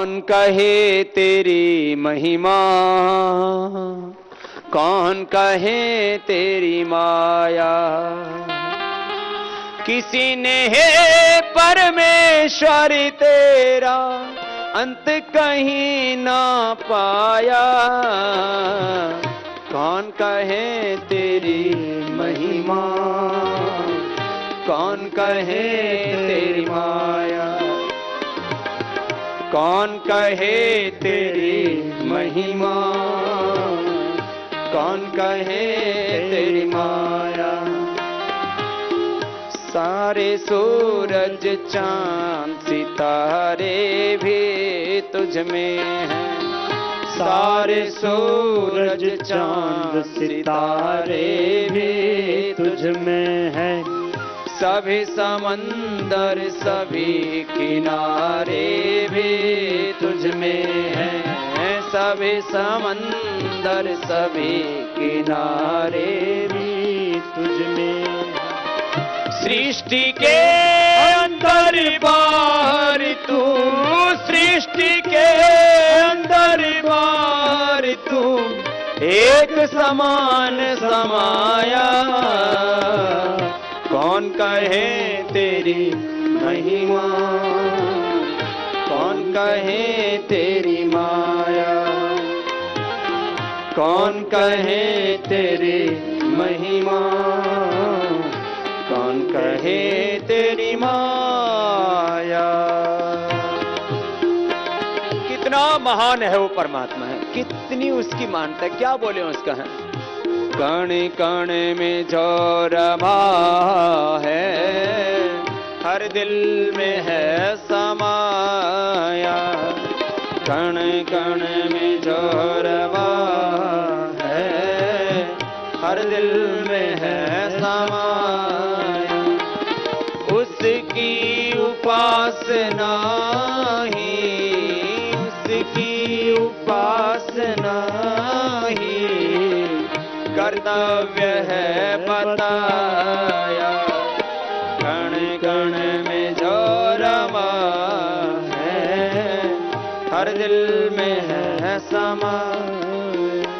कौन कहे तेरी महिमा, कौन कहे तेरी माया। किसी ने है परमेश्वर तेरा अंत कहीं ना पाया। कौन कहे तेरी महिमा, कौन कहे तेरी माया। कौन कहे तेरी महिमा, कौन कहे तेरी माया। सारे सूरज चांद सितारे भी तुझ में हैं। सारे सूरज चांद सितारे भी तुझ में हैं। सभी समंदर सभी किनारे भी तुझ में हैं। सभी समंदर सभी किनारे भी तुझ में। सृष्टि के अंदर बाहर तू, सृष्टि के अंदर बाहर तू एक समान समाया। कौन कहे तेरी महिमा, कौन कहे तेरी माया। कौन कहे तेरी महिमा, कौन कहे तेरी माया। कितना महान है वो परमात्मा है, कितनी उसकी मानता है, क्या बोले उसका है। कण कण में जो रमा है, हर दिल में है समाया। कण कण में जो रमा है, हर दिल में है समाया। उसकी उपासना ही, उसकी उपासना ही कर्तव्य है बताया। कण कण में जो रमा है, हर दिल में है समाया।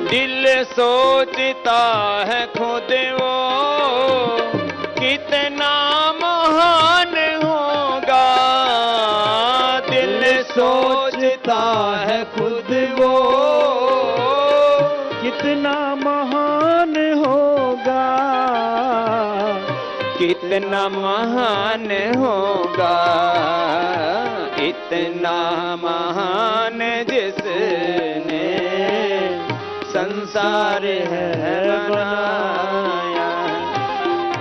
दिल सोचता है खुद वो कितना महान होगा। दिल सोचता है खुद वो कितना महान होगा। कितना महान होगा, इतना महान जिसने संसार है बनाया।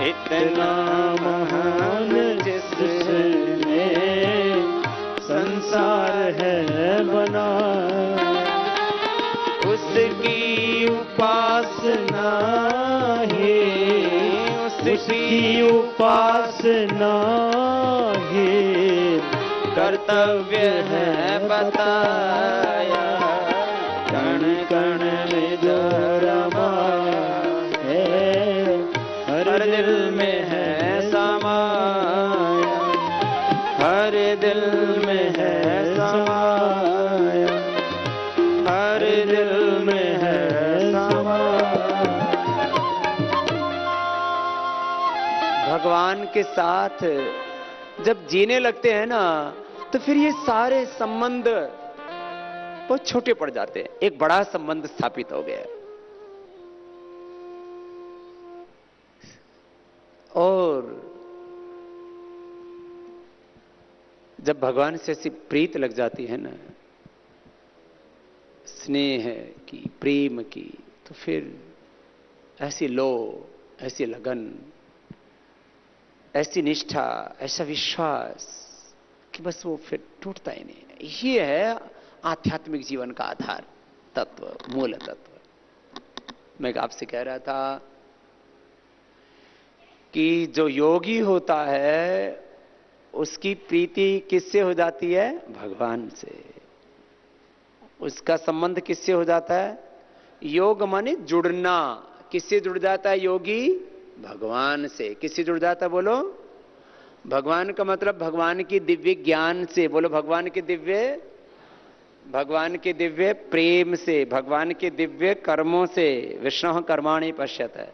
इतना महान जिसने संसार है बनाया। उसकी उपासना ही, उसकी उपासना ही कर्तव्य है बताया। कण कण में जो रमा है, हर दिल में है समाया। हर दिल में है समाया, हर दिल में है समाया। भगवान के साथ जब जीने लगते हैं ना, तो फिर ये सारे संबंध बहुत छोटे पड़ जाते हैं। एक बड़ा संबंध स्थापित हो गया और जब भगवान से ऐसी प्रीत लग जाती है ना, स्नेह की, प्रेम की, तो फिर ऐसी लो, ऐसी लगन, ऐसी निष्ठा, ऐसा विश्वास कि बस वो फिर टूटता ही नहीं। ये है आध्यात्मिक जीवन का आधार तत्व, मूल तत्व। मैं आपसे कह रहा था कि जो योगी होता है उसकी प्रीति किससे हो जाती है? भगवान से। उसका संबंध किससे हो जाता है? योग माने जुड़ना। किससे जुड़ जाता है योगी? भगवान से। किससे जुड़ जाता है बोलो? भगवान का मतलब भगवान की दिव्य ज्ञान से, बोलो भगवान के दिव्य प्रेम से, भगवान के दिव्य कर्मों से। विष्णु कर्माणि पश्यत है,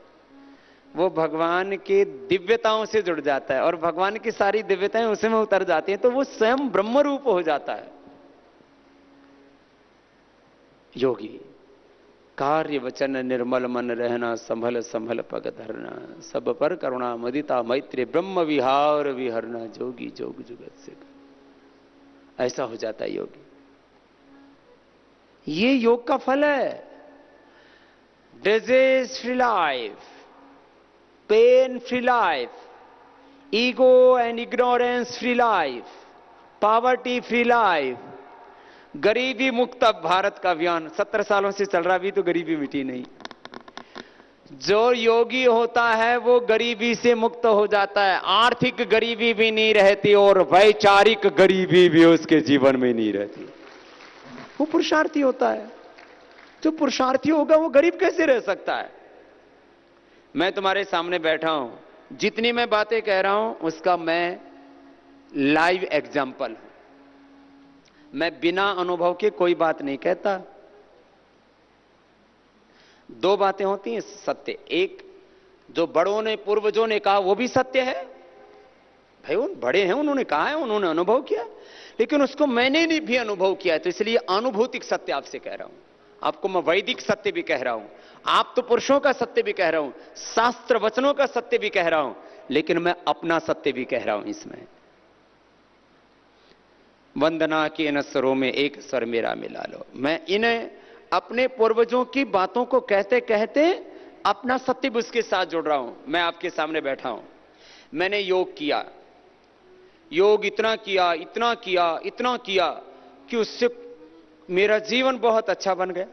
वो भगवान के दिव्यताओं से जुड़ जाता है और भगवान की सारी दिव्यताएं उसी में उतर जाती हैं, तो वो स्वयं ब्रह्म रूप हो जाता है। योगी कार्य वचन निर्मल मन रहना, संभल संभल पग धरना, सब पर करुणा मुदिता मैत्री, ब्रह्म विहार विहरना, जोगी जोग जुगत से। ऐसा हो जाता है योगी। ये योग का फल है। Disease free life, pain free life, ego and ignorance free life, poverty free life, गरीबी मुक्त भारत का अभियान 70 सालों से चल रहा, अभी तो गरीबी मिटी नहीं। जो योगी होता है वो गरीबी से मुक्त हो जाता है, आर्थिक गरीबी भी नहीं रहती और वैचारिक गरीबी भी उसके जीवन में नहीं रहती। वो पुरुषार्थी होता है। जो पुरुषार्थी होगा वो गरीब कैसे रह सकता है? मैं तुम्हारे सामने बैठा हूं, जितनी मैं बातें कह रहा हूं उसका मैं लाइव एग्जाम्पल हूं। मैं बिना अनुभव के कोई बात नहीं कहता। दो बातें होती हैं सत्य, एक जो बड़ों ने पूर्वजों ने कहा वो भी सत्य है, भाई उन बड़े हैं, उन्होंने कहा है, उन्होंने अनुभव किया, लेकिन उसको मैंने नहीं भी अनुभव किया, तो इसलिए अनुभूतिक सत्य आपसे कह रहा हूं। आपको मैं वैदिक सत्य भी कह रहा हूं, आप तो पुरुषों का सत्य भी कह रहा हूं, शास्त्र वचनों का सत्य भी कह रहा हूं, लेकिन मैं अपना सत्य भी कह रहा हूं इसमें। वंदना के इन स्वरों में एक स्वर मेरा मिला लो। मैं इन अपने पूर्वजों की बातों को कहते कहते अपना सत्य भी उसके साथ जोड़ रहा हूं। मैं आपके सामने बैठा हूं, मैंने योग किया, योग इतना किया इतना किया इतना किया कि उससे मेरा जीवन बहुत अच्छा बन गया,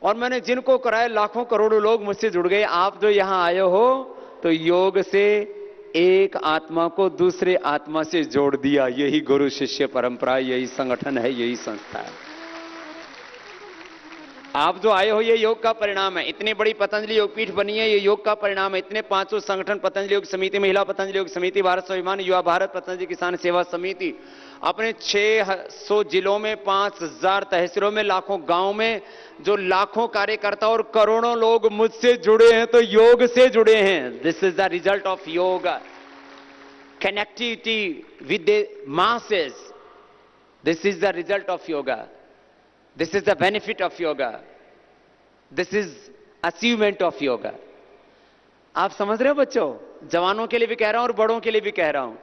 और मैंने जिनको कराए लाखों करोड़ों लोग मुझसे जुड़ गए। आप जो यहां आए हो तो योग से एक आत्मा को दूसरे आत्मा से जोड़ दिया। यही गुरु शिष्य परंपरा, यही संगठन है, यही संस्था है। आप जो आए हो ये योग का परिणाम है। इतनी बड़ी पतंजलि योगपीठ बनी है, ये योग का परिणाम है। इतने 500 संगठन, पतंजलि योग समिति, महिला पतंजलि योग समिति, भारत स्वाभिमान, युवा भारत, पतंजलि किसान सेवा समिति, अपने 600 जिलों में, 5000 तहसीलों में, लाखों गांव में जो लाखों कार्यकर्ता और करोड़ों लोग मुझसे जुड़े हैं, तो योग से जुड़े हैं। This is the result of yoga, connectivity with the masses. This is the result of yoga, this is the benefit of yoga, this is achievement of yoga. आप समझ रहे हो बच्चों? जवानों के लिए भी कह रहा हूं और बड़ों के लिए भी कह रहा हूं।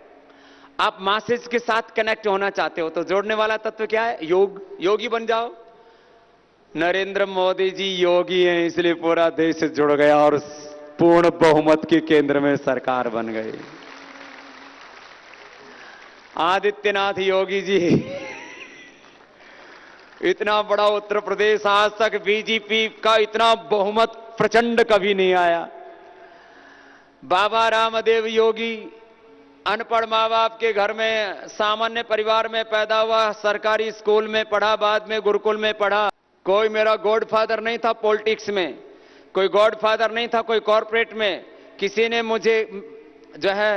आप मासेस के साथ कनेक्ट होना चाहते हो तो जोड़ने वाला तत्व क्या है? योग। योगी बन जाओ। नरेंद्र मोदी जी योगी हैं, इसलिए पूरा देश जुड़ गया और पूर्ण बहुमत के केंद्र में सरकार बन गई। आदित्यनाथ योगी जी, इतना बड़ा उत्तर प्रदेश, आज तक बीजेपी का इतना बहुमत प्रचंड कभी नहीं आया। बाबा रामदेव योगी अनपढ़ मां बाप के घर में, सामान्य परिवार में पैदा हुआ, सरकारी स्कूल में पढ़ा, बाद में गुरुकुल में पढ़ा। कोई मेरा गॉडफादर नहीं था पॉलिटिक्स में, कोई गॉडफादर नहीं था कोई कॉर्पोरेट में, किसी ने मुझे जो है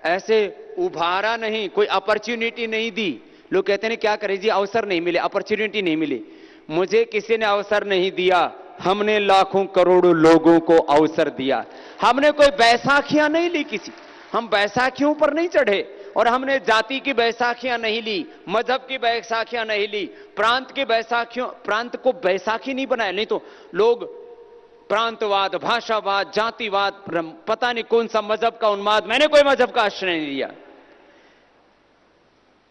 ऐसे उभारा नहीं, कोई अपॉर्चुनिटी नहीं दी। लोग कहते हैं क्या करें जी, अवसर नहीं मिले, अपॉर्चुनिटी नहीं मिली। मुझे किसी ने अवसर नहीं दिया, हमने लाखों करोड़ों लोगों को अवसर दिया। हमने कोई बैसाखियां नहीं ली किसी, हम बैसाखियों पर नहीं चढ़े, और हमने जाति की बैसाखियां नहीं ली, मजहब की बैसाखियां नहीं ली, प्रांत की बैसाखियों, प्रांत को बैसाखी नहीं बनाया। नहीं तो लोग प्रांतवाद, भाषावाद, जातिवाद, पता नहीं कौन सा मजहब का उन्माद। मैंने कोई मजहब का आश्रय नहीं लिया।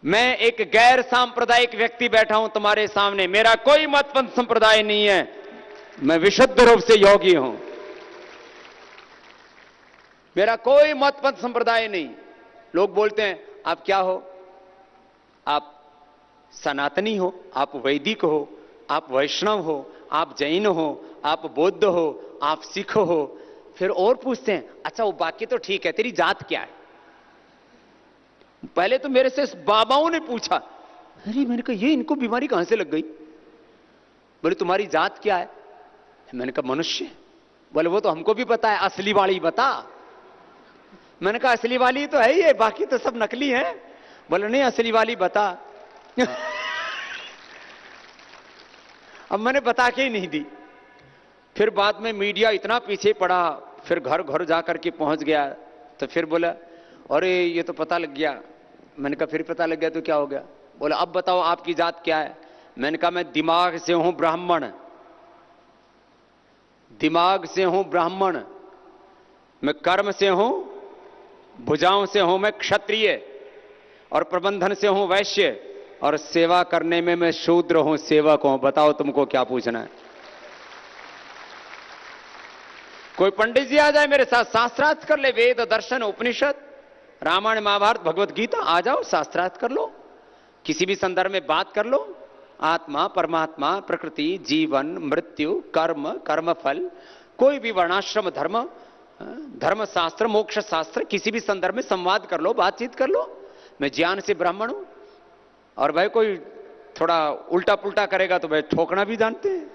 मैं एक गैर सांप्रदायिक व्यक्ति बैठा हूं तुम्हारे सामने, मेरा कोई मतपंथ संप्रदाय नहीं है, मैं विशुद्ध रूप से योगी हूं, मेरा कोई मतपंथ संप्रदाय नहीं। लोग बोलते हैं आप क्या हो? आप सनातनी हो, आप वैदिक हो, आप वैष्णव हो, आप जैन हो, आप बौद्ध हो, आप सिख हो। फिर और पूछते हैं अच्छा वो बाकी तो ठीक है, तेरी जात क्या है? पहले तो मेरे से बाबाओं ने पूछा, अरे मैंने कहा ये इनको बीमारी कहां से लग गई? बोले तुम्हारी जात क्या है? मैंने कहा मनुष्य। बोले वो तो हमको भी पता है, असली वाली बता। मैंने कहा असली वाली तो है ये, बाकी तो सब नकली है। बोले नहीं असली वाली बता। अब मैंने बता के ही नहीं दी। फिर बाद में मीडिया इतना पीछे पड़ा, फिर घर घर जाकर के पहुंच गया, तो फिर बोला अरे ये तो पता लग गया। मैंने कहा फिर पता लग गया तो क्या हो गया? बोला अब बताओ आपकी जात क्या है? मैंने कहा मैं दिमाग से हूं ब्राह्मण, दिमाग से हूं ब्राह्मण, मैं कर्म से हूं, भुजाओं से हूं मैं क्षत्रिय, और प्रबंधन से हूं वैश्य, और सेवा करने में मैं शूद्र हूं, सेवक हूं। बताओ तुमको क्या पूछना है? कोई पंडित जी आ जाए मेरे साथ, शास्त्रार्थ कर ले, वेद दर्शन उपनिषद रामायण महाभारत भगवत गीता, आ जाओ शास्त्रार्थ कर लो, किसी भी संदर्भ में बात कर लो, आत्मा परमात्मा प्रकृति जीवन मृत्यु कर्म कर्मफल, कोई भी वर्णाश्रम धर्म, धर्म शास्त्र मोक्ष शास्त्र, किसी भी संदर्भ में संवाद कर लो, बातचीत कर लो। मैं ज्ञान से ब्राह्मण हूं। और भाई कोई थोड़ा उल्टा पुल्टा करेगा तो भाई ठोकना भी जानते हैं।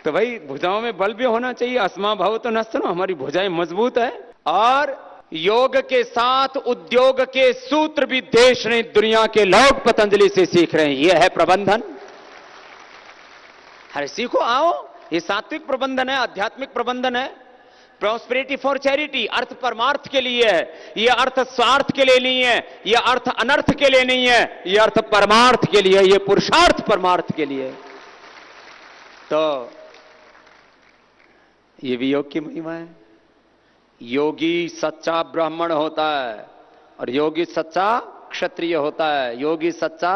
तो भाई भुजाओं में बल भी होना चाहिए, अस्मा भाव तो नस्तनो, हमारी भुजाएं मजबूत है। और योग के साथ उद्योग के सूत्र भी देश ने दुनिया के लोग पतंजलि से सीख रहे हैं। यह है प्रबंधन। अरे सीखो, आओ, ये सात्विक प्रबंधन है, आध्यात्मिक प्रबंधन है। प्रॉस्पेरिटी फॉर चैरिटी, अर्थ परमार्थ के लिए है, यह अर्थ स्वार्थ के लिए नहीं है, यह अर्थ अनर्थ के लिए नहीं है, यह अर्थ परमार्थ के लिए, यह पुरुषार्थ परमार्थ के लिए। तो ये भी योग की महिमा है। योगी सच्चा ब्राह्मण होता है, और योगी सच्चा क्षत्रिय होता है, योगी सच्चा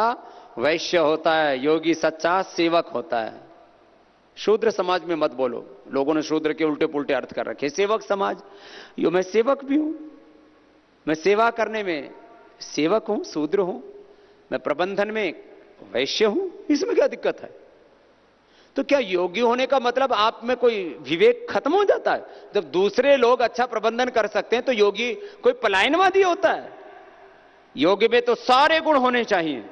वैश्य होता है, योगी सच्चा सेवक होता है। शूद्र समाज में मत बोलो, लोगों ने शूद्र के उल्टे पुल्टे अर्थ कर रखे। सेवक समाज, यो मैं सेवक भी हूं, मैं सेवा करने में सेवक हूं, शूद्र हूं, मैं प्रबंधन में वैश्य हूं, इसमें क्या दिक्कत है? तो क्या योगी होने का मतलब आप में कोई विवेक खत्म हो जाता है? जब दूसरे लोग अच्छा प्रबंधन कर सकते हैं तो योगी कोई पलायनवादी होता है? योगी में तो सारे गुण होने चाहिए,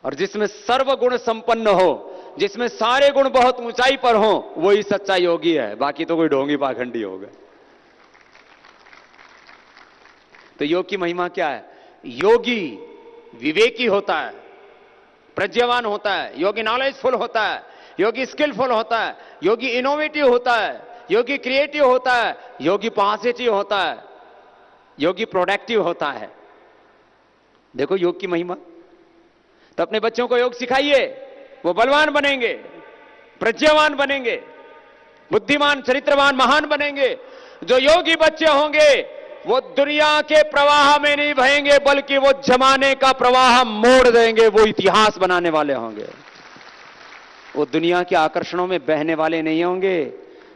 और जिसमें सर्व गुण संपन्न हो, जिसमें सारे गुण बहुत ऊंचाई पर हो, वही सच्चा योगी है। बाकी तो कोई ढोंगी पाखंडी होगा। तो योग की महिमा क्या है? योगी विवेकी होता है, प्रज्ञावान होता है, योगी नॉलेजफुल होता है, योगी स्किलफुल होता है, योगी इनोवेटिव होता है, योगी क्रिएटिव होता है, योगी पॉजिटिव होता है, योगी प्रोडक्टिव होता है। देखो योग की महिमा। तो अपने बच्चों को योग सिखाइए, वो बलवान बनेंगे, प्रज्ञावान बनेंगे, बुद्धिमान चरित्रवान महान बनेंगे। जो योगी बच्चे होंगे वो दुनिया के प्रवाह में नहीं बहेंगे, बल्कि वो जमाने का प्रवाह मोड़ देंगे, वो इतिहास बनाने वाले होंगे। वो दुनिया के आकर्षणों में बहने वाले नहीं होंगे,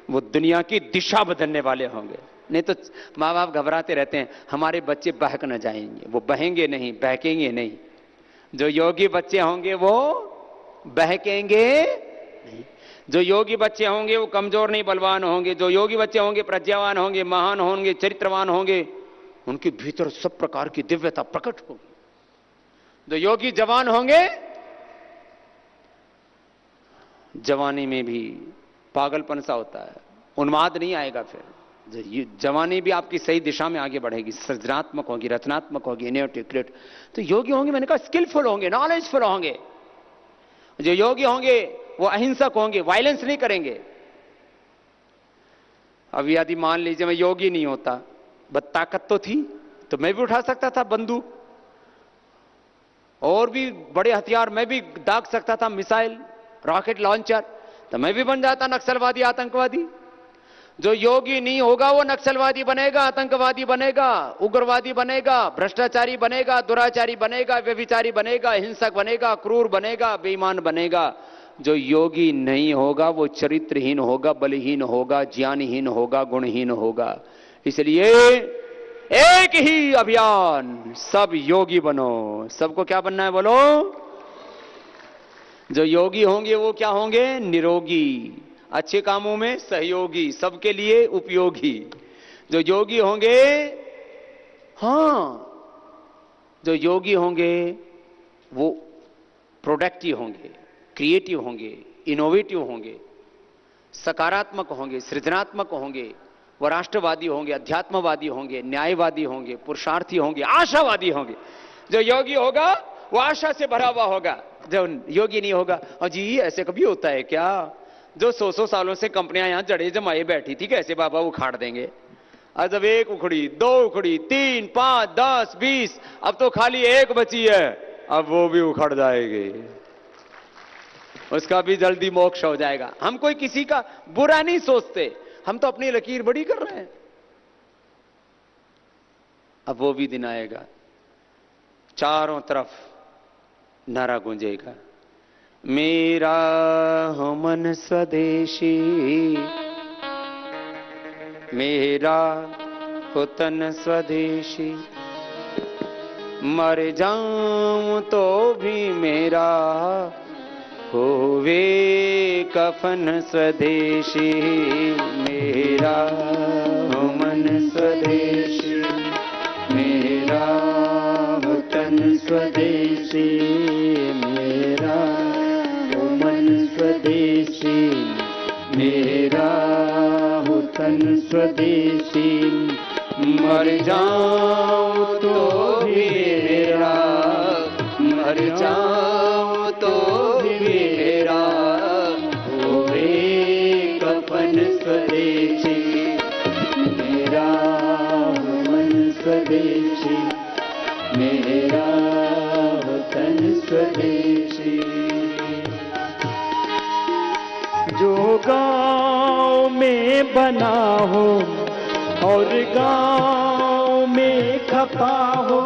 वो दुनिया की दिशा बदलने वाले होंगे। नहीं तो मां बाप घबराते रहते हैं हमारे बच्चे बहक न जाएंगे। वो बहेंगे नहीं, बहकेंगे नहीं। जो योगी बच्चे होंगे वो बहकेंगे नहीं। जो योगी बच्चे होंगे वो कमजोर नहीं, बलवान होंगे। जो योगी बच्चे होंगे प्रज्ञावान होंगे, महान होंगे, चरित्रवान होंगे। उनके भीतर सब प्रकार की दिव्यता प्रकट होगी। जो योगी जवान होंगे, जवानी में भी पागलपन सा होता है, उन्माद नहीं आएगा। फिर जवानी भी आपकी सही दिशा में आगे बढ़ेगी, सृजनात्मक होगी, रचनात्मक होगी, इनोवेटिव क्रिएटिव। तो योगी होंगे, मैंने कहा स्किलफुल होंगे, नॉलेजफुल होंगे। जो योगी होंगे वो अहिंसक होंगे, वायलेंस नहीं करेंगे। अब यदि मान लीजिए मैं योगी नहीं होता, बस ताकत तो थी तो मैं भी उठा सकता था बंदूक, और भी बड़े हथियार मैं भी दाग सकता था, मिसाइल, रॉकेट लॉन्चर, तो मैं भी बन जाता नक्सलवादी, आतंकवादी। जो योगी नहीं होगा वो नक्सलवादी बनेगा, आतंकवादी बनेगा, उग्रवादी बनेगा, भ्रष्टाचारी बनेगा, दुराचारी बनेगा, व्यभिचारी बनेगा, हिंसक बनेगा, क्रूर बनेगा, बेईमान बनेगा। जो योगी नहीं होगा वो चरित्रहीन होगा, बलहीन होगा, ज्ञानहीन होगा, गुणहीन होगा। इसलिए एक ही अभियान, सब योगी बनो। सबको क्या बनना है बोलो? जो योगी होंगे वो क्या होंगे? निरोगी, अच्छे कामों में सहयोगी, सबके लिए उपयोगी। जो योगी होंगे, हां, जो योगी होंगे वो प्रोडक्टिव होंगे, क्रिएटिव होंगे, इनोवेटिव होंगे, सकारात्मक होंगे, सृजनात्मक होंगे, वो राष्ट्रवादी होंगे, अध्यात्मवादी होंगे, न्यायवादी होंगे, पुरुषार्थी होंगे, आशावादी होंगे। जो योगी होगा वो आशा से भरा हुआ होगा, जो योगी नहीं होगा और जी ऐसे कभी होता है क्या, जो 100 सालों से कंपनियां यहां जड़े जमाए बैठी थी कैसे बाबा उखाड़ देंगे। और जब 1 उखड़ी, 2 उखड़ी, 3, 5, 10, 20, अब तो खाली 1 बची है, अब वो भी उखड़ जाएगी, उसका भी जल्दी मोक्ष हो जाएगा। हम कोई किसी का बुरा नहीं सोचते, हम तो अपनी लकीर बड़ी कर रहे हैं। अब वो भी दिन आएगा, चारों तरफ नारा गूंजेगा, मेरा हो मन स्वदेशी, मेरा हो तन स्वदेशी, मर जाऊं तो भी मेरा होवे कफन स्वदेशी, मेरा हो मन स्वदेशी, मेरा हो तन स्वदेशी, मेरा हो मन स्वदेशी, मेरा हो तन स्वदेशी, मर जाऊं तो भी मेरा, मर जाऊं तो भी मेरा होवे कफन स्वदेशी, मेरा हो मन स्वदेशी, मेरा हो तन स्वदेशी। जो गांव में बना हो और गांव में खपा हो,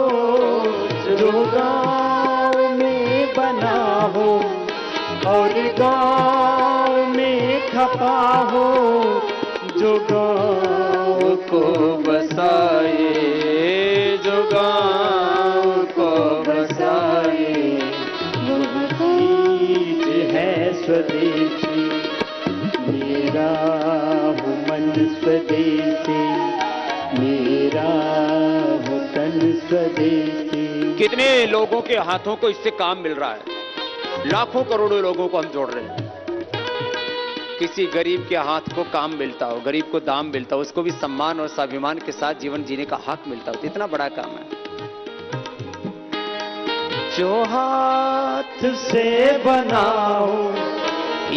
जो गांव में बना हो और गांव में खपा हो, जो गांव को बसाए, जो गांव को बसाए, वो चीज है स्वदेशी, मेरा हो मन स्वदेशी, मेरा हो तन स्वदेशी। कितने लोगों के हाथों को इससे काम मिल रहा है, लाखों करोड़ों लोगों को हम जोड़ रहे हैं। किसी गरीब के हाथ को काम मिलता हो, गरीब को दाम मिलता हो, उसको भी सम्मान और स्वाभिमान के साथ जीवन जीने का हक मिलता हो, इतना बड़ा काम है। जो हाथ से बनाओ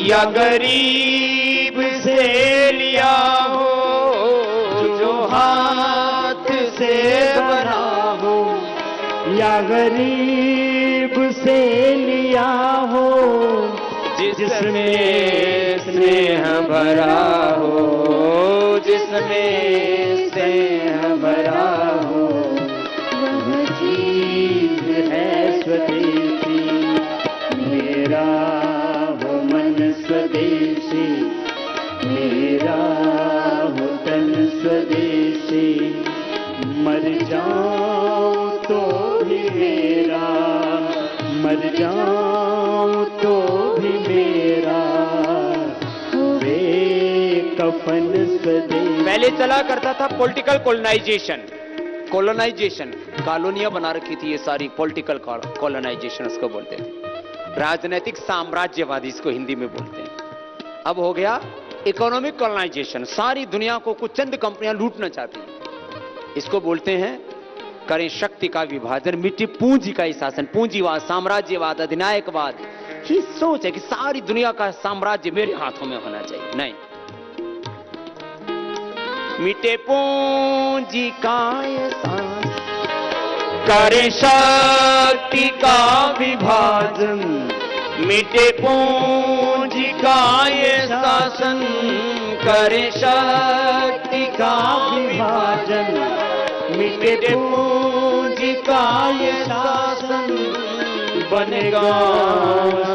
या गरीब से लिया हो, जो हाथ से बना हो या गरीब से लिया हो, जिसमें स्नेह भरा हो, जिसमें स्नेह भरा हो, वह चीज है स्वदेशी, मेरा हो मन स्वदेशी, मेरा हो तन स्वदेशी, मर जाऊं तो भी मेरा, मर जाऊं तो भी मेरा वे कफन स्वदेशी। पहले चला करता था पॉलिटिकल कॉलोनाइजेशन, कॉलोनाइजेशन कॉलोनियां बना रखी थी ये सारी, पॉलिटिकल कॉलोनाइजेशन उसको बोलते थे, राजनीतिक साम्राज्यवादी इसको हिंदी में बोलते हैं। अब हो गया इकोनॉमिक कॉलोनाइजेशन, सारी दुनिया को कुछ चंद कंपनियां लूटना चाहती हैं, इसको बोलते हैं करें शक्ति का विभाजन, मिट्टी पूंजी का ही शासन, पूंजीवाद, साम्राज्यवाद, अधिनायकवाद, ये सोच है कि सारी दुनिया का साम्राज्य मेरे हाथों में होना चाहिए। नहीं, मिटे पूंजी का ये शासन, करें शक्ति का विभाजन, मिटे पूंजी का ये शासन, करें शक्ति का विभाजन, मिटे पूंजी का ये शासन, बनेगा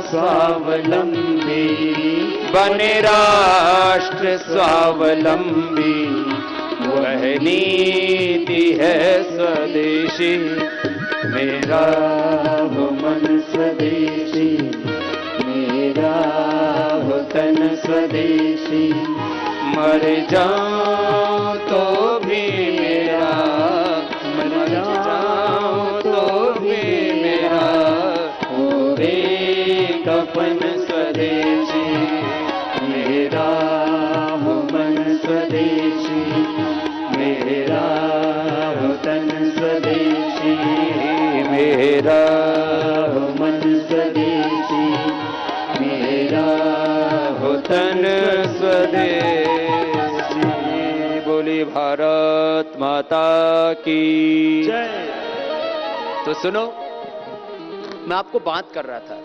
स्वावलंबी, बने राष्ट्र स्वावलंबी, वह नीति है स्वदेशी, मेरा हो मन स्वदेशी, मेरा हो तन स्वदेशी, मर जाऊं तो भी मेरा, मर जाऊं तो भी मेरा होवे कफन स्वदेशी, मेरा हो मन स्वदेशी, बोली भारत माता की जय। तो सुनो, मैं आपको बात कर रहा था,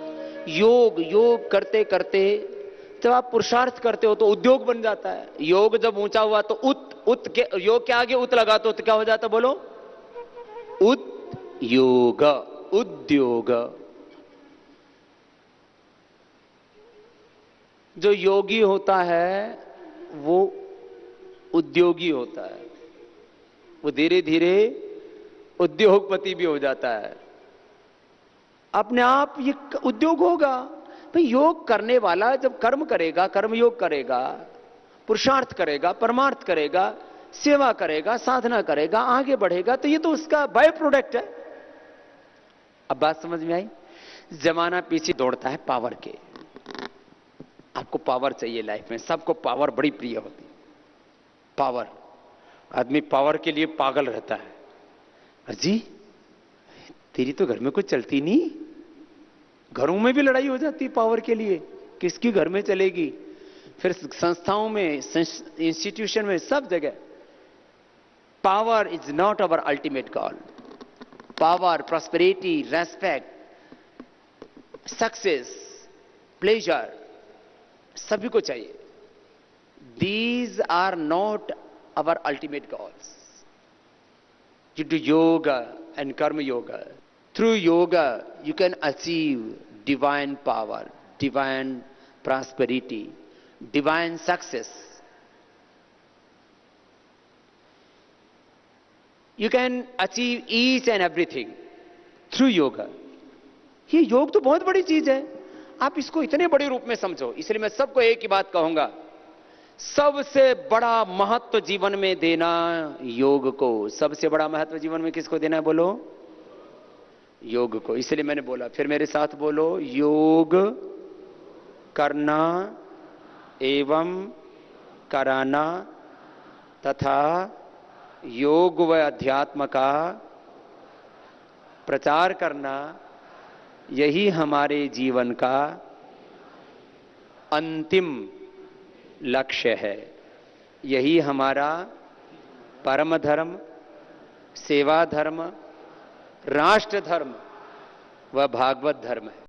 योग योग करते करते जब आप पुरुषार्थ करते हो तो उद्योग बन जाता है। योग जब ऊंचा हुआ तो उत के योग के आगे उत लगा तो क्या हो जाता, बोलो? उत योग, उद्योग। जो योगी होता है वो उद्योगी होता है, वो धीरे धीरे उद्योगपति भी हो जाता है। अपने आप ये उद्योग होगा भाई। योग करने वाला जब कर्म करेगा, कर्म योग करेगा, पुरुषार्थ करेगा, परमार्थ करेगा, सेवा करेगा, साधना करेगा, आगे बढ़ेगा, तो ये तो उसका बाय प्रोडक्ट है। अब बात समझ में आई? जमाना पीछे दौड़ता है पावर के। आपको पावर चाहिए लाइफ में, सबको पावर बड़ी प्रिय होती है। पावर, आदमी पावर के लिए पागल रहता है। अजी तेरी तो घर में कुछ चलती नहीं, घरों में भी लड़ाई हो जाती है पावर के लिए, किसकी घर में चलेगी? फिर संस्थाओं में, इंस्टीट्यूशन में, सब जगह power is not our ultimate goal. Power, prosperity, respect, success, pleasure सभी को चाहिए। These are not our ultimate goals. You do yoga and karma yoga. Through yoga, you can achieve divine power, divine prosperity, divine success. You can achieve each and everything through yoga. ये योग तो बहुत बड़ी चीज है, आप इसको इतने बड़े रूप में समझो। इसलिए मैं सबको एक ही बात कहूंगा, सबसे बड़ा महत्व जीवन में देना योग को। सबसे बड़ा महत्व जीवन में किसको देना है, बोलो? योग को। इसलिए मैंने बोला, फिर मेरे साथ बोलो, योग करना एवं कराना तथा योग व अध्यात्म का प्रचार करना, यही हमारे जीवन का अंतिम लक्ष्य है। यही हमारा परम धर्म, सेवा धर्म, राष्ट्र धर्म व भागवत धर्म है।